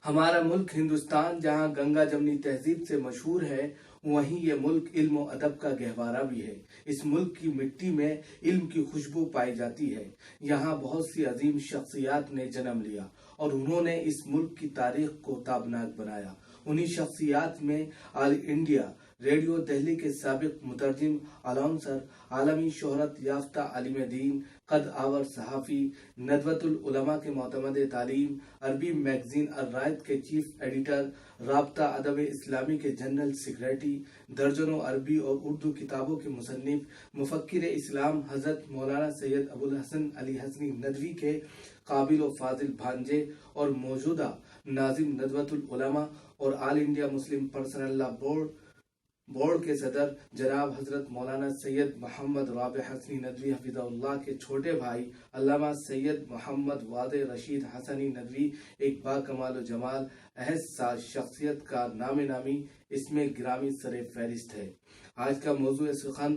ہمارا ملک ہندوستان جہاں گنگا جمنی تہذیب سے مشہور ہے، وہیں یہ ملک علم و ادب کا گہوارہ بھی ہے۔ اس ملک کی مٹی میں علم کی خوشبو پائی جاتی ہے۔ یہاں بہت سی عظیم شخصیات نے جنم لیا اور انہوں نے اس ملک کی تاریخ کو تابناک بنایا۔ انہی شخصیات میں آل انڈیا ریڈیو دہلی کے سابق مترجم، الاؤنسر، عالمی شہرت یافتہ عالم دین، قد آور صحافی، ندوۃ العلماء کے معتمد تعلیم، عربی میگزین الرائد کے چیف ایڈیٹر، رابطہ ادب اسلامی کے جنرل سیکریٹری، درجنوں عربی اور اردو کتابوں کے مصنف، مفکر اسلام حضرت مولانا سید ابوالحسن علی حسنی ندوی کے قابل و فاضل بھانجے اور موجودہ ناظم ندوۃ العلماء اور آل انڈیا مسلم پرسنل لا بورڈ کے صدر جناب حضرت مولانا سید محمد رابع حسنی ندوی حفظہ اللہ کے چھوٹے بھائی علامہ سید محمد وادع رشید حسنی ندوی ایک با کمال و جمال احد ساز شخصیت کا نام نامی اس میں گرامی سر فہرست ہے۔ آج کا موضوع سخن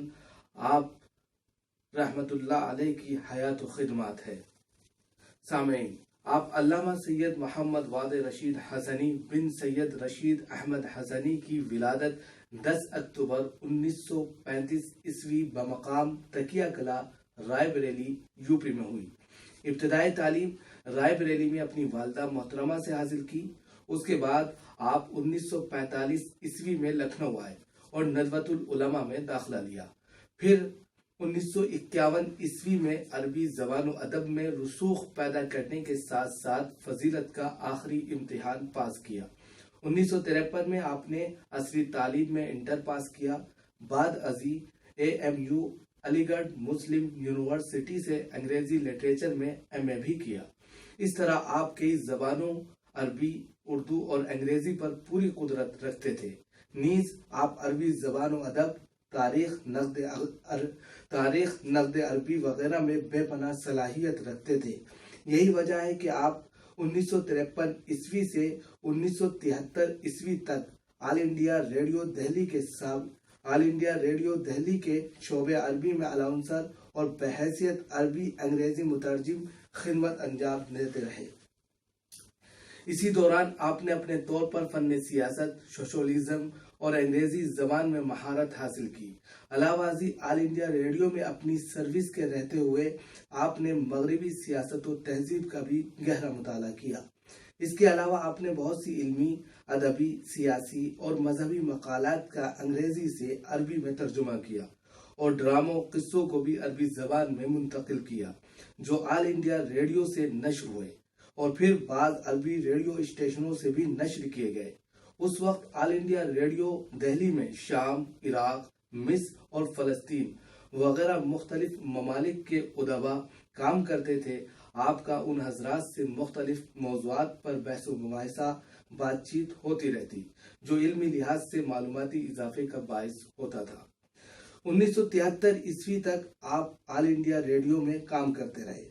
آپ رحمت اللہ علیہ کی حیات و خدمات ہے۔ سامعین، آپ علامہ سید محمد وادع رشید حسنی بن سید رشید احمد حسنی کی ولادت 10 اکتوبر 1935 عیسوی بمقام تکیہ کلا رائے بریلی یوپی میں ہوئی۔ ابتدائی تعلیم رائے بریلی میں اپنی والدہ محترمہ سے حاصل کی۔ اس کے بعد آپ 1945 عیسوی میں لکھنؤ آئے اور ندوۃ العلماء میں داخلہ لیا۔ پھر 1951 عیسوی میں عربی زبان و ادب میں رسوخ پیدا کرنے کے ساتھ ساتھ فضیلت کا آخری امتحان پاس کیا۔ 1953 میں آپ نے عصری تعلیم میں انٹر پاس کیا۔ بعد ازیں AMU علی گڑھ مسلم یونیورسٹی سے انگریزی لٹریچر میں MA بھی کیا۔ اس طرح آپ کئی زبانوں عربی، اردو اور انگریزی پر پوری قدرت رکھتے تھے۔ نیز آپ عربی زبان و ادب، تاریخ، نقد عربی وغیرہ میں بے پناہ صلاحیت رکھتے تھے۔ یہی وجہ ہے کہ آپ 1953 عیسوی سے 1973 عیسوی تک آل انڈیا ریڈیو دہلی کے شعبہ عربی میں الاؤنسر اور بحیثیت عربی انگریزی مترجم خدمت انجام دیتے رہے۔ اسی دوران آپ نے اپنے طور پر فن سیاست، سوشلزم اور انگریزی زبان میں مہارت حاصل کی۔ علاوہ ازیں آل انڈیا ریڈیو میں اپنی سروس کے رہتے ہوئے آپ نے مغربی سیاست و تہذیب کا بھی گہرا مطالعہ کیا۔ اس کے علاوہ آپ نے بہت سی علمی، ادبی، سیاسی اور مذہبی مقالات کا انگریزی سے عربی میں ترجمہ کیا اور ڈراموں، قصوں کو بھی عربی زبان میں منتقل کیا، جو آل انڈیا ریڈیو سے نشر ہوئے اور پھر بعض عربی ریڈیو اسٹیشنوں سے بھی نشر کیے گئے۔ اس وقت آل انڈیا ریڈیو دہلی میں شام، عراق، مصر اور فلسطین وغیرہ مختلف ممالک کے ادبا کام کرتے تھے۔ آپ کا ان حضرات سے مختلف موضوعات پر بحث و مباحثہ، بات چیت ہوتی رہتی، جو علمی لحاظ سے معلوماتی اضافے کا باعث ہوتا تھا۔ 1973 عیسوی تک آپ آل انڈیا ریڈیو میں کام کرتے رہے۔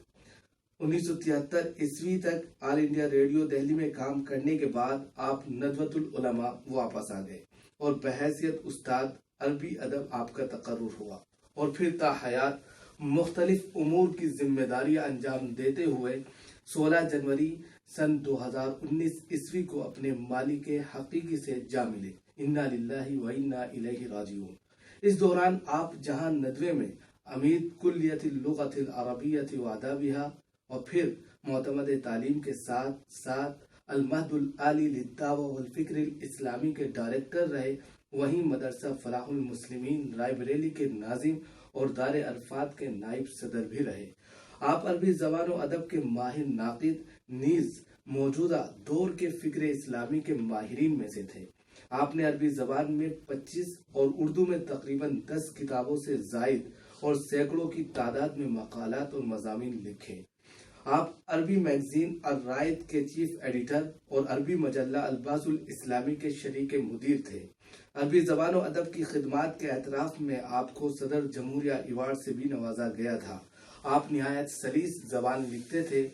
1973 عیسوی تک آل انڈیا ریڈیو دہلی میں کام کرنے کے بعد آپ ندوۃ العلماء واپس آ گئے اور بحیثیت استاد عربی ادب آپ کا تقرر ہوا اور پھر تا حیات مختلف امور کی ذمہ داریاں انجام دیتے ہوئے 16 جنوری سن 2019 عیسوی کو اپنے مالک حقیقی سے جا ملے۔ انا للہ و انا الیہ راجعون۔ اس دوران آپ جہاں ندوے میں عمید کلیت اللغۃ العربیۃ و آدابها اور پھر معتمد تعلیم کے ساتھ ساتھ المہد العالی للدعوہ والفکر الاسلامی کے ڈائریکٹر رہے، وہیں مدرسہ فلاح المسلمین رائے بریلی کے ناظم اور دار عرفات کے نائب صدر بھی رہے۔ آپ عربی زبان و ادب کے ماہر ناقد، نیز موجودہ دور کے فکر اسلامی کے ماہرین میں سے تھے۔ آپ نے عربی زبان میں 25 اور اردو میں تقریباً 10 کتابوں سے زائد اور سینکڑوں کی تعداد میں مقالات اور مضامین لکھے۔ آپ عربی میگزین الرائد کے چیف ایڈیٹر اور عربی مجلہ الباس الاسلامی کے شریک مدیر تھے۔ عربی زبان و ادب کی خدمات کے اعتراف میں آپ کو صدر جمہوریہ ایوارڈ سے بھی نوازا گیا تھا۔ آپ نہایت سلیس زبان لکھتے تھے۔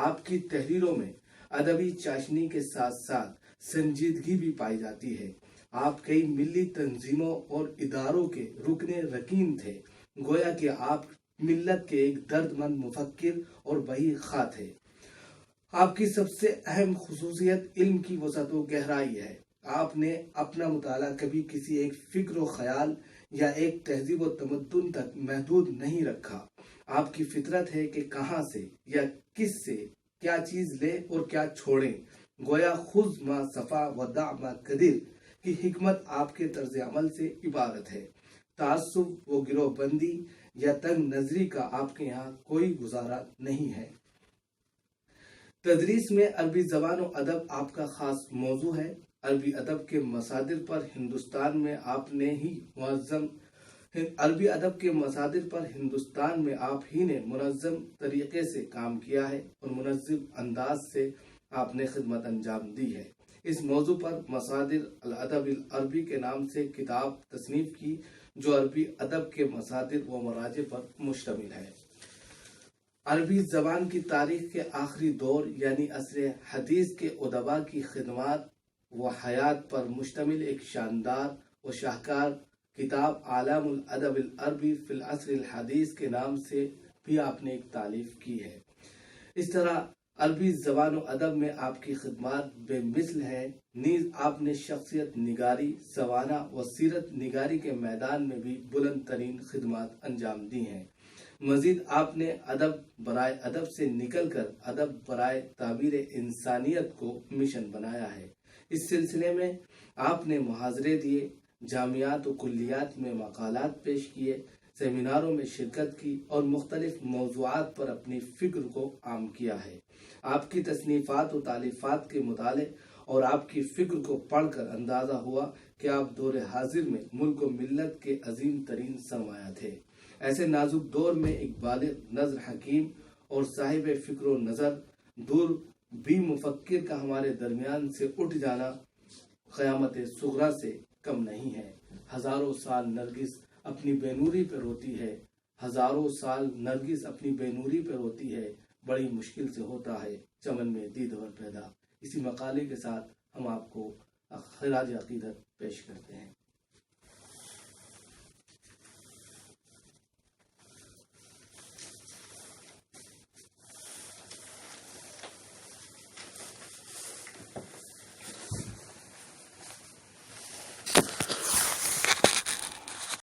آپ کی تحریروں میں ادبی چاشنی کے ساتھ ساتھ سنجیدگی بھی پائی جاتی ہے۔ آپ کئی ملی تنظیموں اور اداروں کے رکن رکین تھے، گویا کہ آپ ملت کے ایک درد مند مفکر اور بحی خواہ تھے۔ آپ کی سب سے اہم خصوصیت علم کی وسعت و گہرائی ہے۔ آپ نے اپنا مطالعہ کبھی کسی ایک فکر و خیال یا ایک تہذیب و تمدن تک محدود نہیں رکھا۔ آپ کی فطرت ہے کہ کہاں سے یا کس سے کیا چیز لے اور کیا چھوڑیں۔ گویا خذ ما صفا و دع ما قدر کی حکمت آپ کے طرز عمل سے عبارت ہے۔ تعصب و گروہ بندی یا تنگ نظری کا آپ کے یہاں کوئی گزارا نہیں ہے۔ تدریس میں عربی زبان و ادب آپ کا خاص موضوع ہے۔ عربی ادب کے مصادر پر ہندوستان میں آپ ہی نے منظم طریقے سے کام کیا ہے اور منظم انداز سے آپ نے خدمت انجام دی ہے۔ اس موضوع پر مصادر الادب العربی کے نام سے کتاب تصنیف کی جو عربی ادب کے مصادر و مراجع پر مشتمل ہے۔ عربی زبان کی تاریخ کے آخری دور یعنی عصر حدیث کے ادبا کی خدمات و حیات پر مشتمل ایک شاندار و شاہکار کتاب اعلام الادب العربی فی العصر الحدیث کے نام سے بھی آپ نے ایک تالیف کی ہے۔ اس طرح عربی زبان و ادب میں آپ کی خدمات بے مثل ہے۔ نیز آپ نے شخصیت نگاری، سوانح و سیرت نگاری کے میدان میں بھی بلند ترین خدمات انجام دی ہیں۔ مزید آپ نے ادب برائے ادب سے نکل کر ادب برائے تعبیر انسانیت کو مشن بنایا ہے۔ اس سلسلے میں آپ نے محاضرے دیے، جامعات و کلیات میں مقالات پیش کیے، سیمیناروں میں شرکت کی اور مختلف موضوعات پر اپنی فکر کو عام کیا ہے۔ آپ کی تصنیفات و تالیفات کے مطالعے اور آپ کی فکر کو پڑھ کر اندازہ ہوا کہ آپ دور حاضر میں ملک و ملت کے عظیم ترین سرمایہ تھے۔ ایسے نازک دور میں ایک بالغ نظر حکیم اور صاحب فکر و نظر دور بھی مفکر کا ہمارے درمیان سے اٹھ جانا قیامت صغریٰ سے کم نہیں ہے۔ ہزاروں سال نرگس اپنی بے نوری پہ روتی ہے، ہزاروں سال نرگس اپنی بے نوری پہ روتی ہے، بڑی مشکل سے ہوتا ہے چمن میں دیدور پیدا۔ اسی مقالے کے ساتھ ہم آپ کو خراج عقیدت پیش کرتے ہیں۔